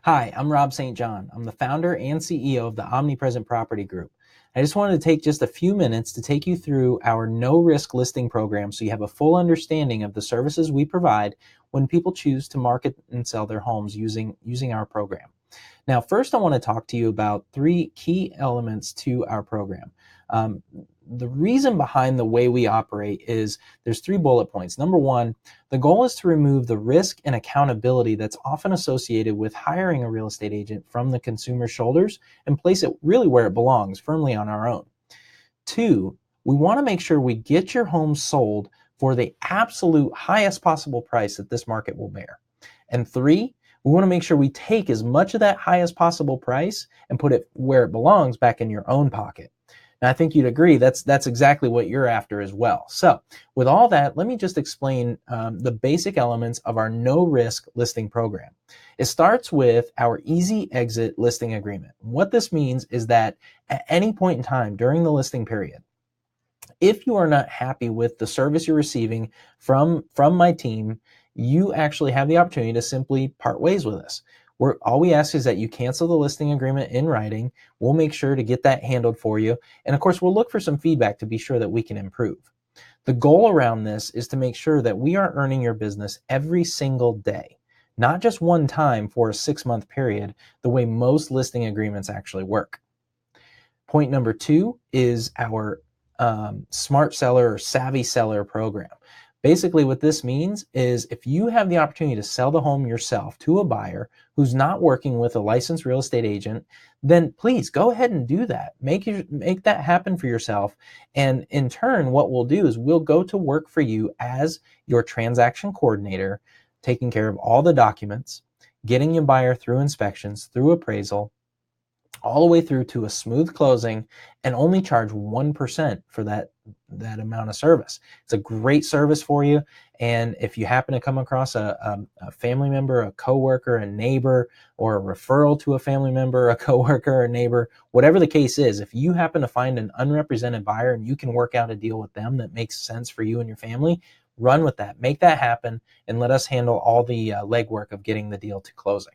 Hi, I'm Rob St. John. I'm the founder and CEO of the Omnipresent Property Group. I just wanted to take just a few minutes to take you through our no risk listing program so you have a full understanding of the services we provide when people choose to market and sell their homes using our program. Now, first, I want to talk to you about three key elements to our program. Um, the reason behind the way we operate is there's three bullet points. Number one, the goal is to remove the risk and accountability that's often associated with hiring a real estate agent from the consumer's shoulders and place it really where it belongs, firmly on our own. Two, we want to make sure we get your home sold for the absolute highest possible price that this market will bear. And three, we want to make sure we take as much of that highest possible price and put it where it belongs, back in your own pocket. Now, I think you'd agree that's exactly what you're after as well. So with all that, let me just explain the basic elements of our no risk listing program. It starts with our easy exit listing agreement. What this means is that at any point in time during the listing period, if you are not happy with the service you're receiving from my team, you actually have the opportunity to simply part ways with us. All we ask is that you cancel the listing agreement in writing. We'll make sure to get that handled for you. And of course, we'll look for some feedback to be sure that we can improve. The goal around this is to make sure that we are earning your business every single day, not just one time for a 6-month period, the way most listing agreements actually work. Point number two is our smart seller or savvy seller program. Basically, what this means is if you have the opportunity to sell the home yourself to a buyer who's not working with a licensed real estate agent, then please go ahead and do that. Make that happen for yourself. And in turn, what we'll do is we'll go to work for you as your transaction coordinator, taking care of all the documents, getting your buyer through inspections, through appraisal, all the way through to a smooth closing, and only charge 1% for that amount of service. It's a great service for you. And if you happen to come across a family member, a coworker, a neighbor, or a referral to a family member, a coworker, a neighbor, whatever the case is, if you happen to find an unrepresented buyer and you can work out a deal with them that makes sense for you and your family, run with that, make that happen, and let us handle all the legwork of getting the deal to closing.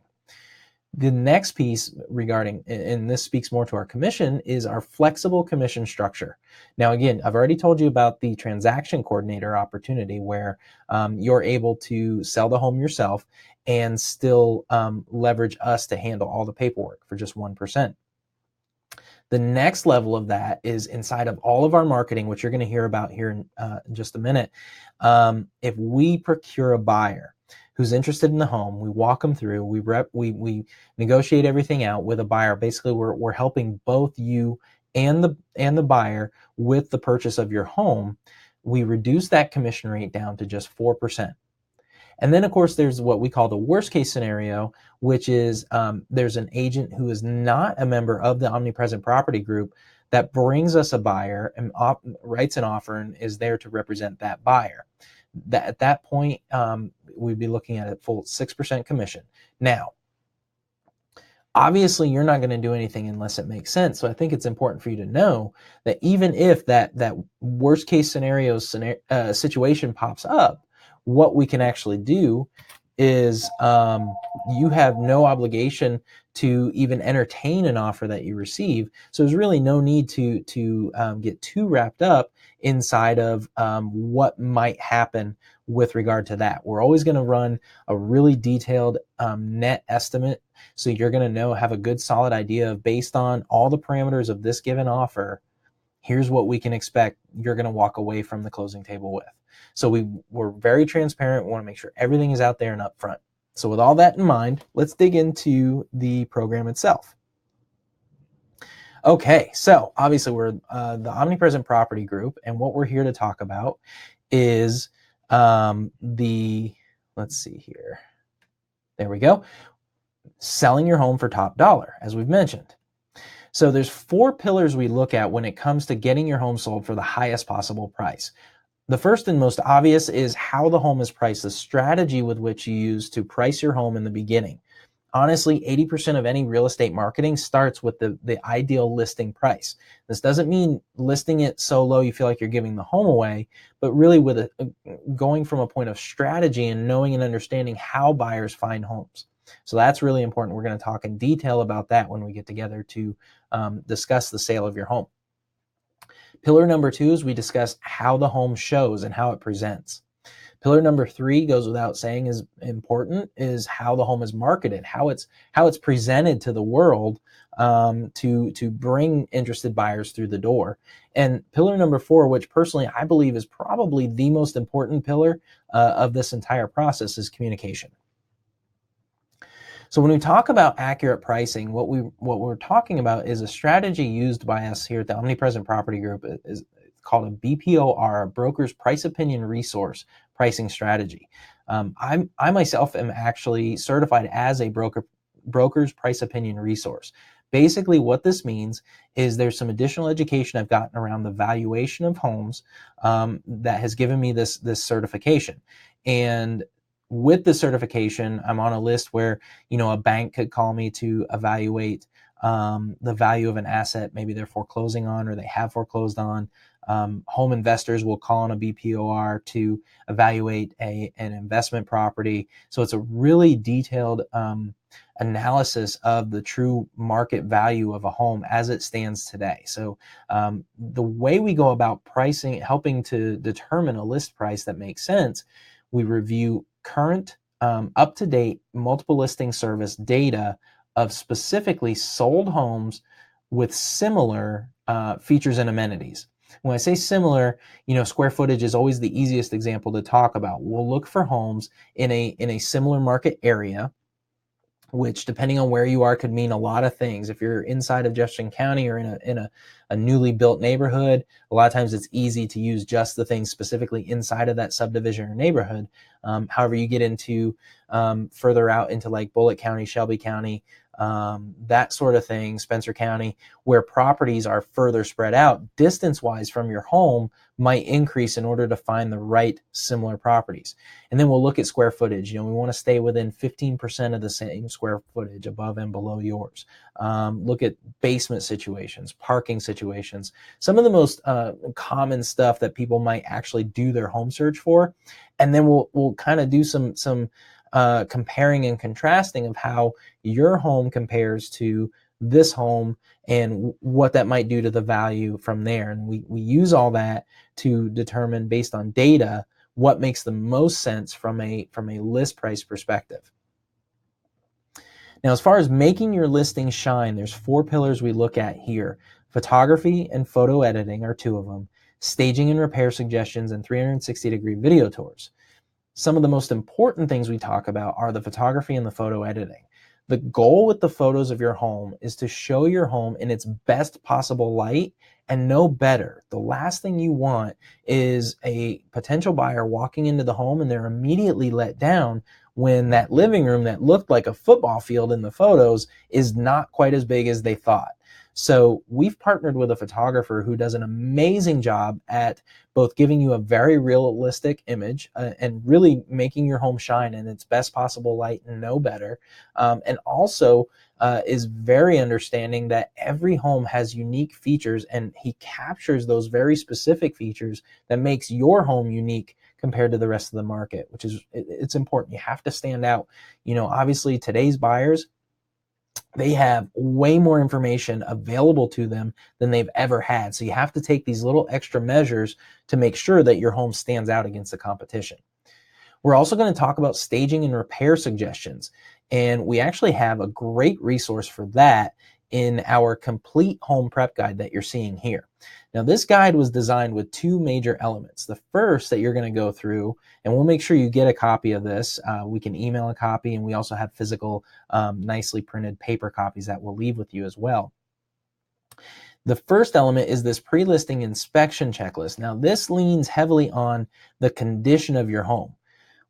The next piece regarding, and this speaks more to our commission, is our flexible commission structure. Now, again, I've already told you about the transaction coordinator opportunity where you're able to sell the home yourself and still leverage us to handle all the paperwork for just 1%. The next level of that is inside of all of our marketing, which you're going to hear about here in just a minute. If we procure a buyer who's interested in the home, we walk them through, we negotiate everything out with a buyer. Basically, we're helping both you and the buyer with the purchase of your home. We reduce that commission rate down to just 4%. And then, of course, there's what we call the worst case scenario, which is there's an agent who is not a member of the Omnipresent Property Group that brings us a buyer and writes an offer and is there to represent that buyer. At that point, we'd be looking at a full 6% commission. Now, obviously, you're not going to do anything unless it makes sense. So I think it's important for you to know that even if that worst case scenario situation pops up, what we can actually do is you have no obligation to even entertain an offer that you receive. So there's really no need to get too wrapped up inside of what might happen with regard to that. We're always going to run a really detailed net estimate. So you're going to have a good solid idea of, based on all the parameters of this given offer, here's what we can expect you're going to walk away from the closing table with. So we're very transparent. We want to make sure everything is out there and upfront. So with all that in mind, let's dig into the program itself. Okay, so obviously we're the Omnipresent Property Group, and what we're here to talk about is let's see here. There we go. Selling your home for top dollar, as we've mentioned. So there's 4 pillars we look at when it comes to getting your home sold for the highest possible price. The first and most obvious is how the home is priced, the strategy with which you use to price your home in the beginning. Honestly, 80% of any real estate marketing starts with the ideal listing price. This doesn't mean listing it so low you feel like you're giving the home away, but really with going from a point of strategy and knowing and understanding how buyers find homes. So that's really important. We're going to talk in detail about that when we get together to discuss the sale of your home. Pillar number 2 is we discuss how the home shows and how it presents. Pillar number 3 goes without saying is important, is how the home is marketed, how it's presented to the world, to bring interested buyers through the door. And pillar number 4, which personally I believe is probably the most important pillar of this entire process, is communication. So when we talk about accurate pricing, what we're talking about is a strategy used by us here at the Omnipresent Property Group. Is called a BPOR, a Broker's Price Opinion Resource pricing strategy. I myself am actually certified as a broker's price opinion resource. Basically, what this means is there's some additional education I've gotten around the valuation of homes that has given me this certification. And with the certification, I'm on a list where, a bank could call me to evaluate the value of an asset maybe they're foreclosing on or they have foreclosed on. Home investors will call on a BPOR to evaluate an investment property. So it's a really detailed analysis of the true market value of a home as it stands today. So the way we go about pricing, helping to determine a list price that makes sense, we review current, up-to-date multiple listing service data of specifically sold homes with similar features and amenities. When I say similar, square footage is always the easiest example to talk about. We'll look for homes in a similar market area, which depending on where you are could mean a lot of things. If you're inside of Jefferson County or in a newly built neighborhood, a lot of times it's easy to use just the things specifically inside of that subdivision or neighborhood. However, you get into further out into like Bullitt County, Shelby County, that sort of thing, Spencer County, where properties are further spread out, distance-wise from your home might increase in order to find the right similar properties. And then we'll look at square footage. We want to stay within 15% of the same square footage above and below yours. Look at basement situations, parking situations, some of the most common stuff that people might actually do their home search for. And then we'll kind of do some comparing and contrasting of how your home compares to this home and what that might do to the value from there. And we use all that to determine, based on data, what makes the most sense from a list price perspective. Now, as far as making your listing shine, there's 4 pillars we look at here. Photography and photo editing are 2 of them. Staging and repair suggestions, and 360-degree video tours. Some of the most important things we talk about are the photography and the photo editing. The goal with the photos of your home is to show your home in its best possible light and no better. The last thing you want is a potential buyer walking into the home and they're immediately let down when that living room that looked like a football field in the photos is not quite as big as they thought. So we've partnered with a photographer who does an amazing job at both giving you a very realistic image and really making your home shine in its best possible light and no better. And also is very understanding that every home has unique features, and he captures those very specific features that makes your home unique compared to the rest of the market, which is, it's important. You have to stand out. Obviously today's buyers, they have way more information available to them than they've ever had. So you have to take these little extra measures to make sure that your home stands out against the competition. We're also going to talk about staging and repair suggestions. And we actually have a great resource for that in our complete home prep guide that you're seeing here. Now, this guide was designed with 2 major elements. The first that you're going to go through, and we'll make sure you get a copy of this. We can email a copy, and we also have physical, nicely printed paper copies that we'll leave with you as well. The first element is this pre-listing inspection checklist. Now, this leans heavily on the condition of your home.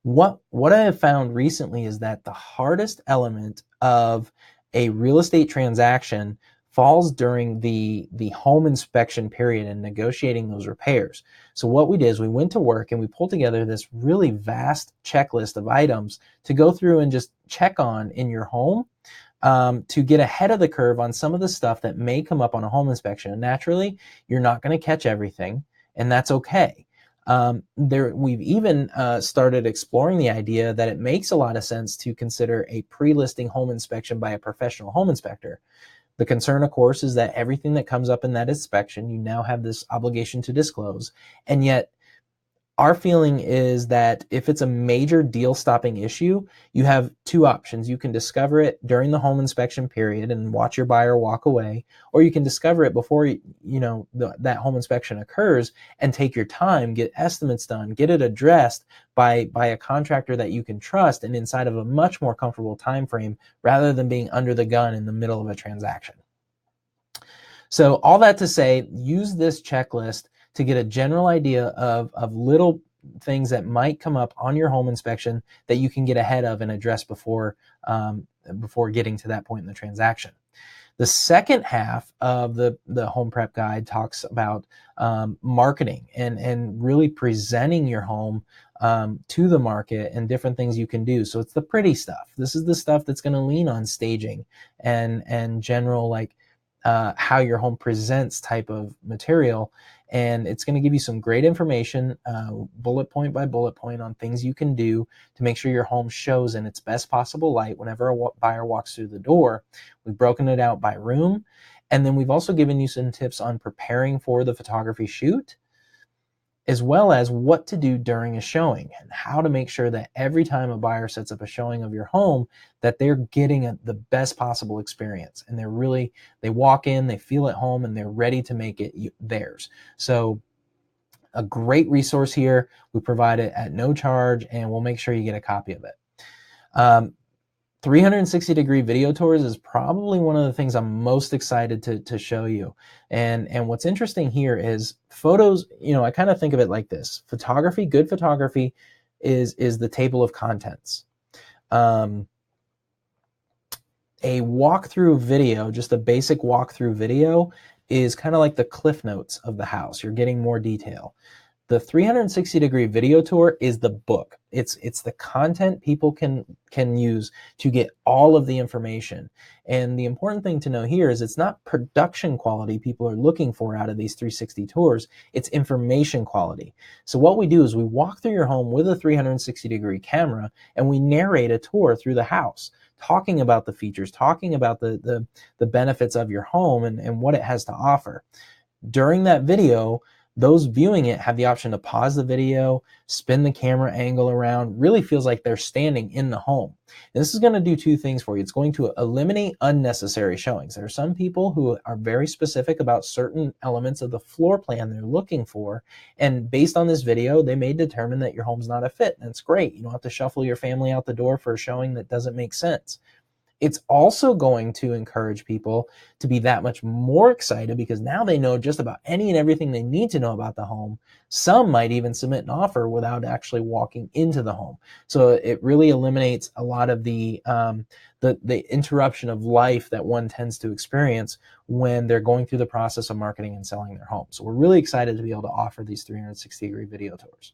What I have found recently is that the hardest element of a real estate transaction falls during the home inspection period and negotiating those repairs. So what we did is we went to work and we pulled together this really vast checklist of items to go through and just check on in your home to get ahead of the curve on some of the stuff that may come up on a home inspection. And naturally, you're not going to catch everything, and that's okay. We've even started exploring the idea that it makes a lot of sense to consider a pre-listing home inspection by a professional home inspector. The concern, of course, is that everything that comes up in that inspection, you now have this obligation to disclose. And yet, our feeling is that if it's a major deal-stopping issue, you have two options. You can discover it during the home inspection period and watch your buyer walk away, or you can discover it before that home inspection occurs and take your time, get estimates done, get it addressed by a contractor that you can trust and inside of a much more comfortable time frame rather than being under the gun in the middle of a transaction. So all that to say, use this checklist to get a general idea of little things that might come up on your home inspection that you can get ahead of and address before getting to that point in the transaction. The second half of the home prep guide talks about marketing and really presenting your home to the market and different things you can do. So it's the pretty stuff. This is the stuff that's going to lean on staging and general how your home presents type of material. And it's going to give you some great information, bullet point by bullet point, on things you can do to make sure your home shows in its best possible light whenever a buyer walks through the door. We've broken it out by room. And then we've also given you some tips on preparing for the photography shoot, as well as what to do during a showing and how to make sure that every time a buyer sets up a showing of your home, that they're getting the best possible experience. And they walk in, they feel at home, and they're ready to make it theirs. So a great resource here. We provide it at no charge, and we'll make sure you get a copy of it. 360-degree video tours is probably one of the things I'm most excited to show you. And what's interesting here is photos, I kind of think of it like this. Photography, good photography is the table of contents. A walkthrough video, just a basic walkthrough video, is kind of like the cliff notes of the house. You're getting more detail. The 360-degree video tour is the book. It's the content people can use to get all of the information. And the important thing to know here is it's not production quality people are looking for out of these 360 tours. It's information quality. So what we do is we walk through your home with a 360-degree camera and we narrate a tour through the house, talking about the features, talking about the benefits of your home and what it has to offer. During that video, those viewing it have the option to pause the video, spin the camera angle around. Really feels like they're standing in the home. And this is going to do two things for you. It's going to eliminate unnecessary showings. There are some people who are very specific about certain elements of the floor plan they're looking for. And based on this video, they may determine that your home's not a fit. And it's great. You don't have to shuffle your family out the door for a showing that doesn't make sense. It's also going to encourage people to be that much more excited because now they know just about any and everything they need to know about the home. Some might even submit an offer without actually walking into the home. So it really eliminates a lot of the interruption of life that one tends to experience when they're going through the process of marketing and selling their home. So we're really excited to be able to offer these 360-degree video tours.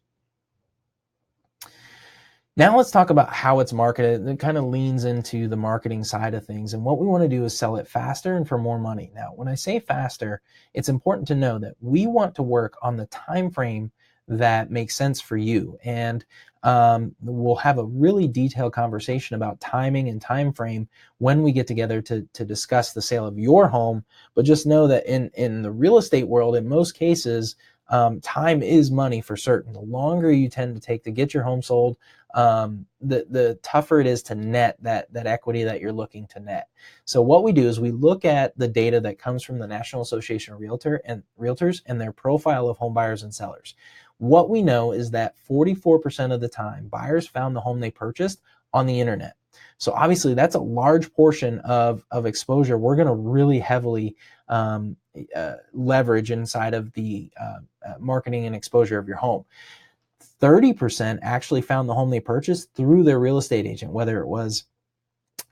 Now let's talk about how it's marketed. It kind of leans into the marketing side of things. And what we want to do is sell it faster and for more money. Now, when I say faster, it's important to know that we want to work on the time frame that makes sense for you. And we'll have a really detailed conversation about timing and time frame when we get together to discuss the sale of your home. But just know that in the real estate world, in most cases, time is money for certain. The longer you tend to take to get your home sold, the tougher it is to net that equity that you're looking to net. So what we do is we look at the data that comes from the National Association of Realtors and their profile of home buyers and sellers. What we know is that 44% of the time, buyers found the home they purchased on the internet. So obviously that's a large portion of exposure we're going to really heavily leverage inside of the marketing and exposure of your home. 30% actually found the home they purchased through their real estate agent, whether it was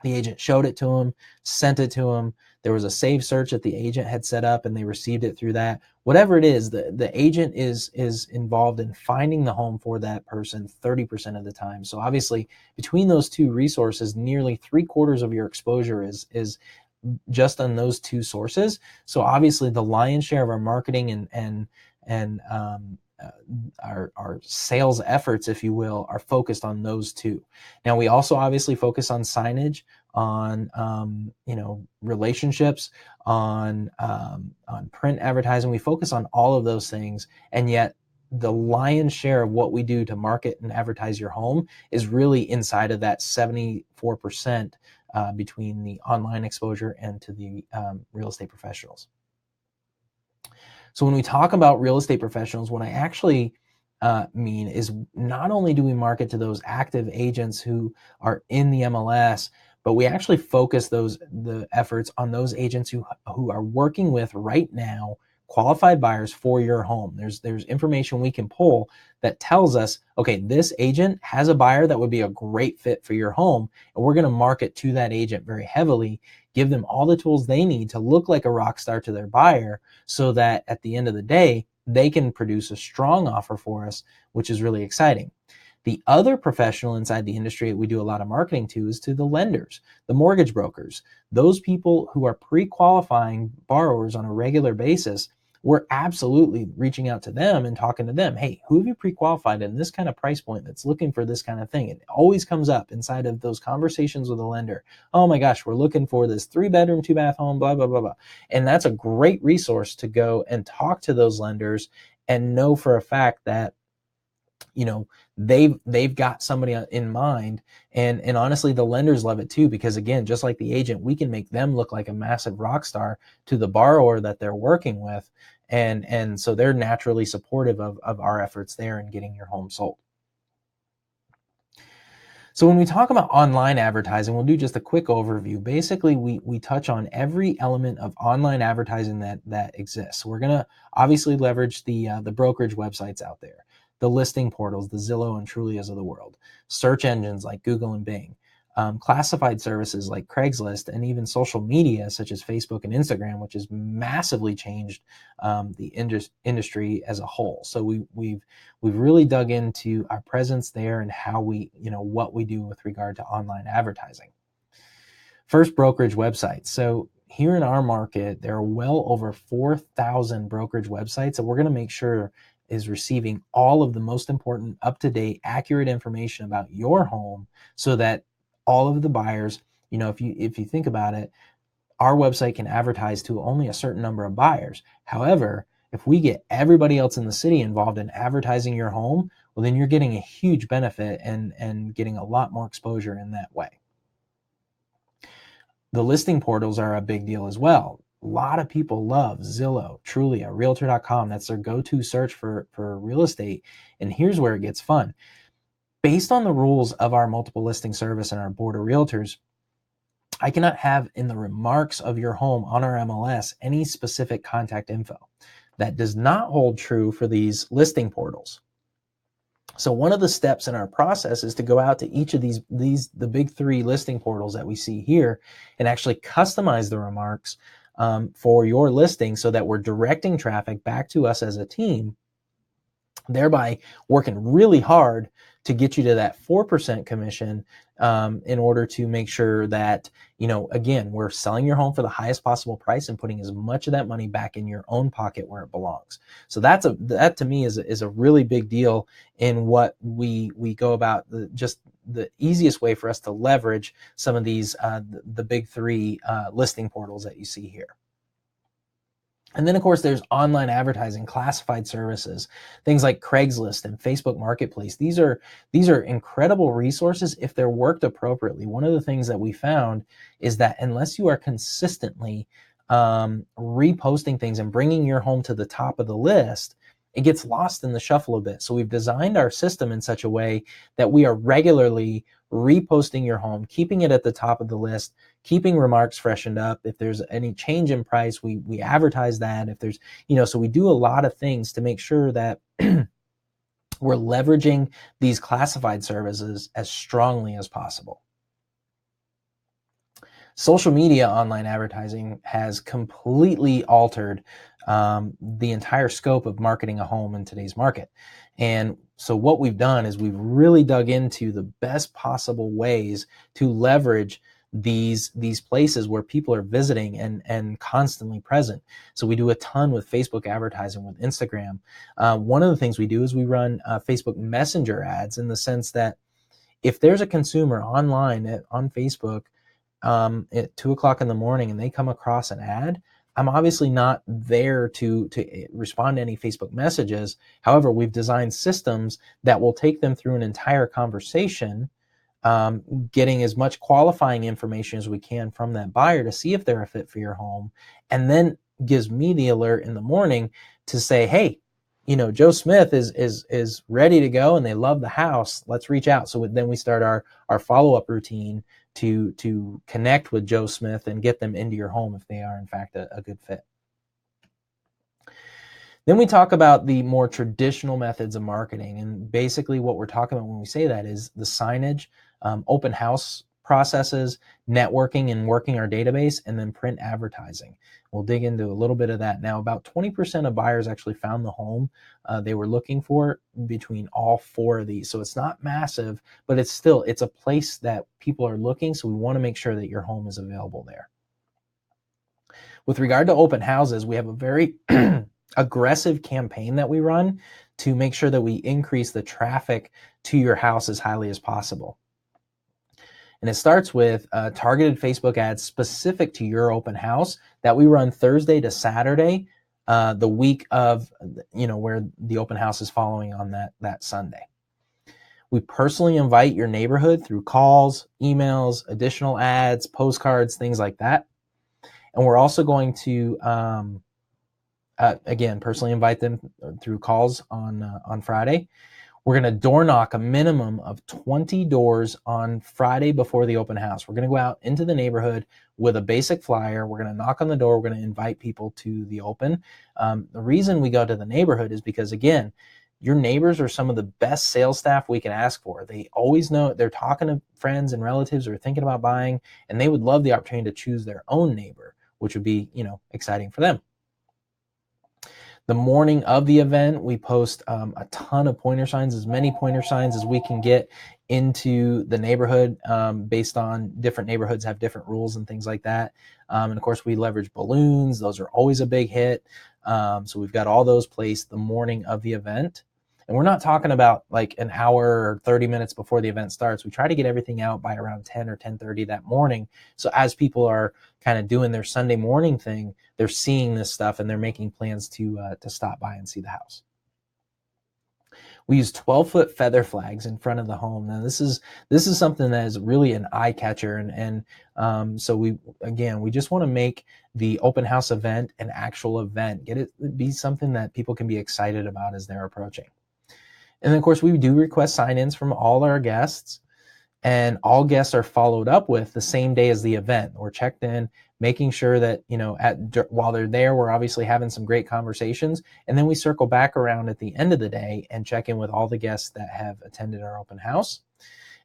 the agent showed it to them, sent it to them, there was a saved search that the agent had set up and they received it through that. Whatever it is, the agent is involved in finding the home for that person 30% of the time. So obviously between those two resources, nearly 3/4 of your exposure is just on those two sources. So obviously the lion's share of our marketing and our sales efforts, if you will, are focused on those two. Now, we also obviously focus on signage, on relationships, on print advertising. We focus on all of those things, and yet the lion's share of what we do to market and advertise your home is really inside of that 74% between the online exposure and to the real estate professionals. So when we talk about real estate professionals, what I actually mean is not only do we market to those active agents who are in the MLS, but we actually focus the efforts on those agents who are working with right now qualified buyers for your home. There's information we can pull that tells us, okay, this agent has a buyer that would be a great fit for your home, and we're going to market to that agent very heavily, give them all the tools they need to look like a rock star to their buyer, so that at the end of the day, they can produce a strong offer for us, which is really exciting. The other professional inside the industry that we do a lot of marketing to is to the lenders, the mortgage brokers, those people who are pre-qualifying borrowers on a regular basis. We're absolutely reaching out to them and talking to them. Hey, who have you pre-qualified in this kind of price point that's looking for this kind of thing? It always comes up inside of those conversations with a lender. Oh my gosh, we're looking for this 3-bedroom, 2-bath home, blah, blah, blah, blah. And that's a great resource to go and talk to those lenders and know for a fact that they've got somebody in mind, and honestly, the lenders love it too, because again, just like the agent, we can make them look like a massive rock star to the borrower that they're working with, and so they're naturally supportive of our efforts there in getting your home sold. So when we talk about online advertising, we'll do just a quick overview. Basically, we touch on every element of online advertising that exists. So we're going to obviously leverage the brokerage websites out there, the listing portals, the Zillow and Trulias of the world, search engines like Google and Bing, classified services like Craigslist, and even social media such as Facebook and Instagram, which has massively changed the industry as a whole. So we've really dug into our presence there and how what we do with regard to online advertising. First, brokerage websites. So here in our market, there are well over 4,000 brokerage websites that we're going to make sure is receiving all of the most important, up-to-date, accurate information about your home, so that all of the buyers, if you think about it, our website can advertise to only a certain number of buyers. However, if we get everybody else in the city involved in advertising your home, well, then you're getting a huge benefit and getting a lot more exposure in that way. The listing portals are a big deal as well. A lot of people love Zillow, Trulia, Realtor.com. That's their go-to search for real estate. And here's where it gets fun. Based on the rules of our multiple listing service and our board of realtors, I cannot have in the remarks of your home on our MLS any specific contact info. That does not hold true for these listing portals. So one of the steps in our process is to go out to each of the big 3 listing portals that we see here and actually customize the remarks for your listing, so that we're directing traffic back to us as a team, thereby working really hard to get you to that 4% commission in order to make sure that, again, we're selling your home for the highest possible price and putting as much of that money back in your own pocket where it belongs. So that to me is a really big deal in what we go about, just the easiest way for us to leverage some of these the big 3 listing portals that you see here. And then, of course, there's online advertising, classified services, things like Craigslist and Facebook Marketplace. These are incredible resources if they're worked appropriately. One of the things that we found is that unless you are consistently reposting things and bringing your home to the top of the list, it gets lost in the shuffle a bit. So we've designed our system in such a way that we are regularly reposting your home, keeping it at the top of the list, keeping remarks freshened up. If there's any change in price, we advertise that. If there's, so we do a lot of things to make sure that we're leveraging these classified services as strongly as possible. Social media online advertising has completely altered the entire scope of marketing a home in today's market. And so what we've done is we've really dug into the best possible ways to leverage these places where people are visiting and constantly present. So we do a ton with Facebook advertising, with Instagram. One of the things we do is we run Facebook Messenger ads, in the sense that if there's a consumer online on Facebook at 2 o'clock in the morning and they come across an ad, I'm obviously not there to respond to any Facebook messages. However, we've designed systems that will take them through an entire conversation, getting as much qualifying information as we can from that buyer to see if they're a fit for your home, and then gives me the alert in the morning to say, hey, Joe Smith is ready to go and they love the house. Let's reach out. So then we start our follow-up routine to connect with Joe Smith and get them into your home if they are in fact a good fit. Then we talk about the more traditional methods of marketing, and basically what we're talking about when we say that is the signage, open house processes, networking and working our database, and then print advertising. We'll dig into a little bit of that. Now, about 20% of buyers actually found the home they were looking for between all four of these. So it's not massive, but it's a place that people are looking. So we want to make sure that your home is available there. With regard to open houses, we have a very aggressive campaign that we run to make sure that we increase the traffic to your house as highly as possible. And it starts with targeted Facebook ads specific to your open house that we run Thursday to Saturday, the week of, where the open house is following on that Sunday. We personally invite your neighborhood through calls, emails, additional ads, postcards, things like that. And we're also going to, again, personally invite them through calls on Friday. We're going to door knock a minimum of 20 doors on Friday before the open house. We're going to go out into the neighborhood with a basic flyer. We're going to knock on the door. We're going to invite people to the open. The reason we go to the neighborhood is because, again, your neighbors are some of the best sales staff we can ask for. They always know they're talking to friends and relatives who are thinking about buying, and they would love the opportunity to choose their own neighbor, which would be, exciting for them. The morning of the event, we post a ton of pointer signs, as many pointer signs as we can get into the neighborhood, based on different neighborhoods have different rules and things like that. And of course, we leverage balloons. Those are always a big hit. So we've got all those placed the morning of the event. And we're not talking about like an hour or 30 minutes before the event starts. We try to get everything out by around 10 or 10:30 that morning. So as people are kind of doing their Sunday morning thing, they're seeing this stuff and they're making plans to stop by and see the house. We use 12-foot feather flags in front of the home. Now this is something that is really an eye catcher, and so we just want to make the open house event an actual event. Get it be something that people can be excited about as they're approaching. And then of course we do request sign-ins from all our guests, and all guests are followed up with the same day as the event. We're checked in, making sure that, while they're there, we're obviously having some great conversations. And then we circle back around at the end of the day and check in with all the guests that have attended our open house.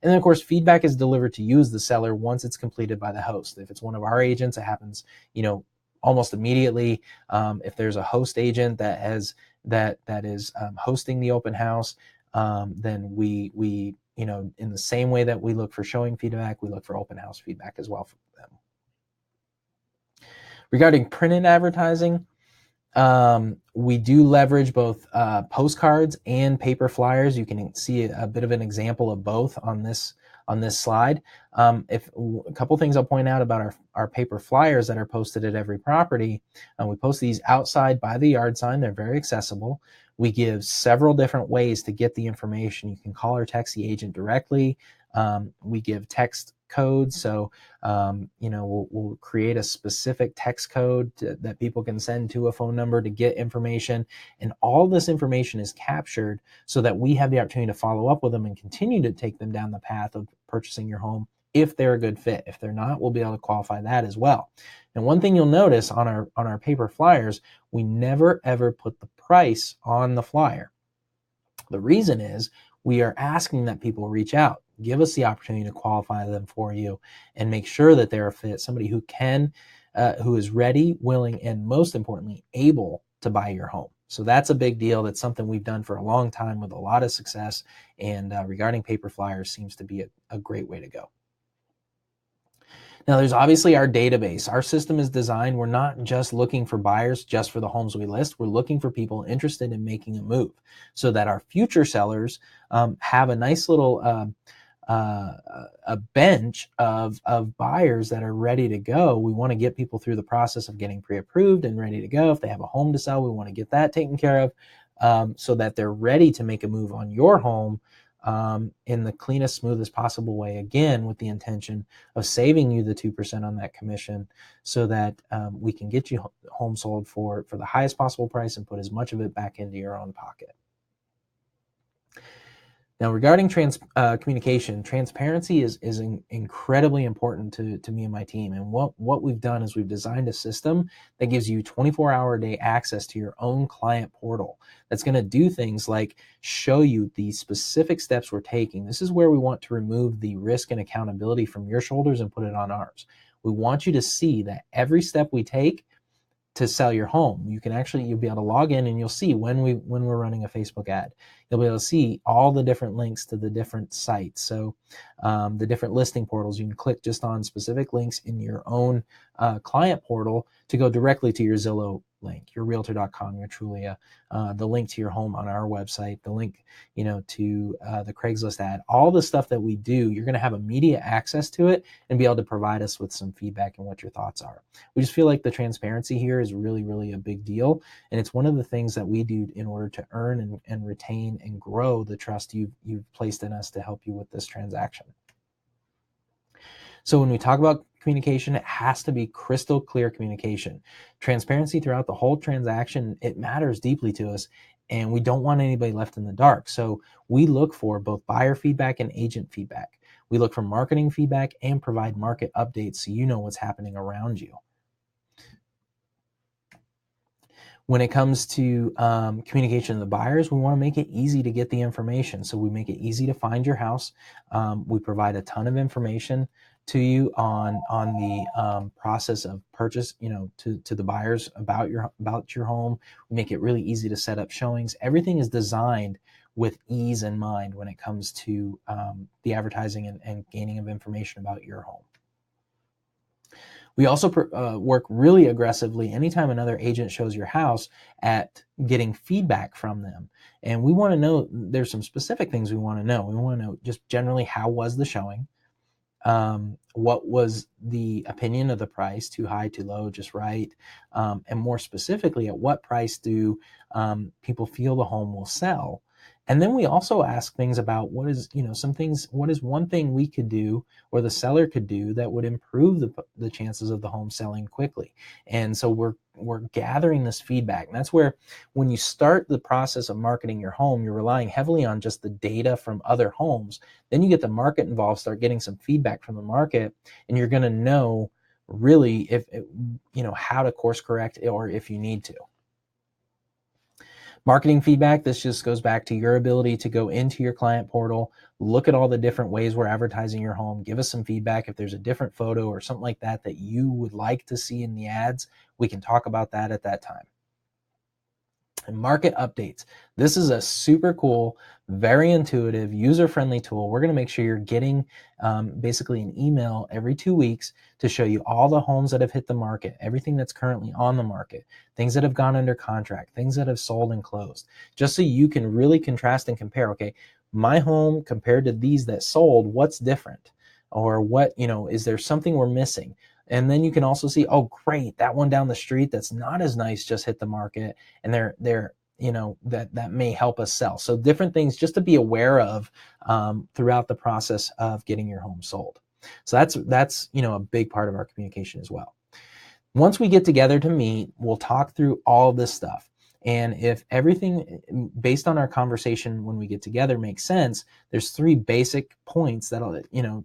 And then of course, feedback is delivered to you as the seller once it's completed by the host. If it's one of our agents, it happens, almost immediately. If there's a host agent that is hosting the open house, then we in the same way that we look for showing feedback, we look for open house feedback as well from them. Regarding printed advertising, we do leverage both postcards and paper flyers. You can see a bit of an example of both on this slide. If a couple things I'll point out about our paper flyers that are posted at every property. We post these outside by the yard sign. They're very accessible. We give several different ways to get the information. You can call or text the agent directly. We give text codes. So, we'll create a specific text code that people can send to a phone number to get information. And all this information is captured so that we have the opportunity to follow up with them and continue to take them down the path of purchasing your home if they're a good fit. If they're not, we'll be able to qualify that as well. And one thing you'll notice on our paper flyers, we never ever put the price on the flyer. The reason is we are asking that people reach out, give us the opportunity to qualify them for you and make sure that they're a fit, somebody who who is ready, willing, and most importantly, able to buy your home. So that's a big deal. That's something we've done for a long time with a lot of success. And regarding paper flyers seems to be a great way to go. Now, there's obviously our database. Our system is designed, we're not just looking for buyers just for the homes we list. We're looking for people interested in making a move so that our future sellers have a nice little a bench of buyers that are ready to go. We want to get people through the process of getting pre-approved and ready to go. If they have a home to sell, we want to get that taken care of so that they're ready to make a move on your home in the cleanest, smoothest possible way, again, with the intention of saving you the 2% on that commission so that we can get you home sold for the highest possible price and put as much of it back into your own pocket. Now, regarding communication, transparency is incredibly important to me and my team. And what we've done is we've designed a system that gives you 24-hour-a-day access to your own client portal that's going to do things like show you the specific steps we're taking. This is where we want to remove the risk and accountability from your shoulders and put it on ours. We want you to see that every step we take to sell your home, you'll be able to log in and you'll see when we're running a Facebook ad. You'll be able to see all the different links to the different sites. So the different listing portals, you can click just on specific links in your own client portal to go directly to your Zillow link, your Realtor.com, your Trulia, the link to your home on our website, the link, to the Craigslist ad, all the stuff that we do. You're going to have immediate access to it and be able to provide us with some feedback and what your thoughts are. We just feel like the transparency here is really, really a big deal. And it's one of the things that we do in order to earn and retain and grow the trust you've placed in us to help you with this transaction. So when we talk about communication, it has to be crystal clear communication. Transparency throughout the whole transaction, it matters deeply to us, and we don't want anybody left in the dark. So we look for both buyer feedback and agent feedback. We look for marketing feedback and provide market updates so you know what's happening around you. When it comes to communication to the buyers, we want to make it easy to get the information. So we make it easy to find your house. We provide a ton of information to you on the process of purchase, to the buyers about your home. We make it really easy to set up showings. Everything is designed with ease in mind when it comes to the advertising and gaining of information about your home. We also work really aggressively anytime another agent shows your house at getting feedback from them. And we want to know, there's some specific things we want to know. We want to know just generally, how was the showing? What was the opinion of the price? Too high, too low, just right? And more specifically, at what price do people feel the home will sell? And then we also ask things about what is one thing we could do or the seller could do that would improve the chances of the home selling quickly. And so we're gathering this feedback. And that's where, when you start the process of marketing your home, you're relying heavily on just the data from other homes. Then you get the market involved, start getting some feedback from the market, and you're going to know really if how to course correct or if you need to. Marketing feedback, this just goes back to your ability to go into your client portal, look at all the different ways we're advertising your home, give us some feedback. If there's a different photo or something like that that you would like to see in the ads, we can talk about that at that time. And market updates. This is a super cool, very intuitive, user-friendly tool. We're going to make sure you're getting basically an email every 2 weeks to show you all the homes that have hit the market, everything that's currently on the market, things that have gone under contract, things that have sold and closed, just so you can really contrast and compare. Okay, my home compared to these that sold, what's different? Or what, is there something we're missing? And then you can also see, oh, great, that one down the street that's not as nice just hit the market, and they're that may help us sell. So different things just to be aware of throughout the process of getting your home sold. So that's a big part of our communication as well. Once we get together to meet, we'll talk through all of this stuff. And if everything based on our conversation when we get together makes sense, there's 3 basic points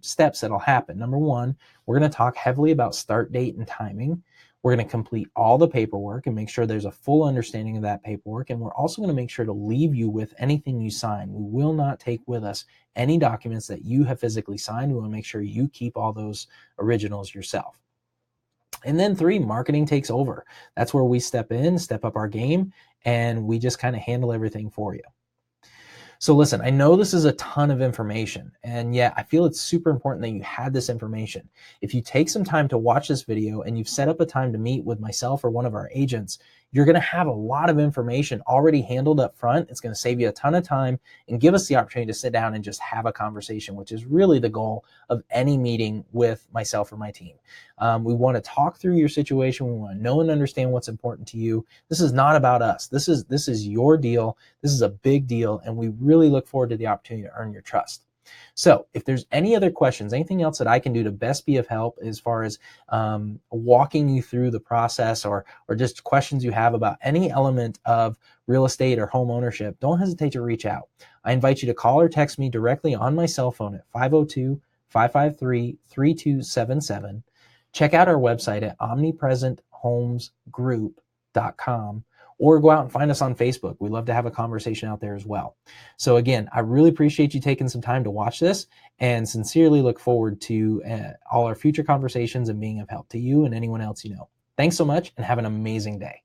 steps that'll happen. Number 1, we're going to talk heavily about start date and timing. We're going to complete all the paperwork and make sure there's a full understanding of that paperwork. And we're also going to make sure to leave you with anything you sign. We will not take with us any documents that you have physically signed. We want to make sure you keep all those originals yourself. And then 3, marketing takes over. That's where we step up our game, and we just kind of handle everything for you. So listen, I know this is a ton of information, and yet I feel it's super important that you had this information. If you take some time to watch this video and you've set up a time to meet with myself or one of our agents, you're going to have a lot of information already handled up front. It's going to save you a ton of time and give us the opportunity to sit down and just have a conversation, which is really the goal of any meeting with myself or my team. We want to talk through your situation. We want to know and understand what's important to you. This is not about us. This is your deal. This is a big deal, and we really look forward to the opportunity to earn your trust. So if there's any other questions, anything else that I can do to best be of help as far as walking you through the process, or just questions you have about any element of real estate or home ownership, don't hesitate to reach out. I invite you to call or text me directly on my cell phone at 502-553-3277. Check out our website at omnipresenthomesgroup.com, or go out and find us on Facebook. We love to have a conversation out there as well. So again, I really appreciate you taking some time to watch this, and sincerely look forward to all our future conversations and being of help to you and anyone else you know. Thanks so much, and have an amazing day.